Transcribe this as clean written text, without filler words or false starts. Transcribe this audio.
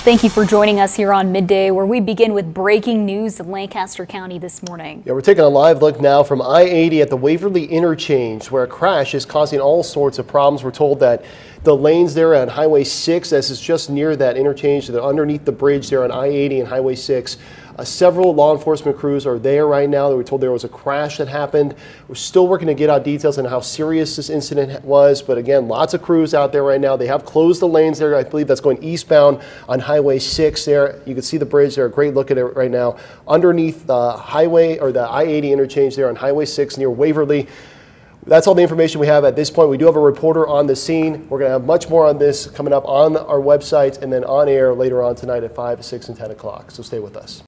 Thank you for joining us here on Midday, where we begin with breaking news in Lancaster County this morning. Yeah, we're taking a live look now from I-80 at the Waverly interchange, where a crash is causing all sorts of problems. We're told that the lanes there on Highway 6, this is just near that interchange, they're underneath the bridge there on I-80 and Highway 6. Several law enforcement crews are there right now. We're told there was a crash that happened. We're still working to get out details on how serious this incident was, but again, lots of crews out there right now. They have closed the lanes there. I believe that's going eastbound on Highway 6 there. You can see the bridge there. A great look at it right now. Underneath the highway, or the I-80 interchange there on Highway 6 near Waverly. That's all the information we have at this point. We do have a reporter on the scene. We're going to have much more on this coming up on our website and then on air later on tonight at 5, 6, and 10 o'clock. So stay with us.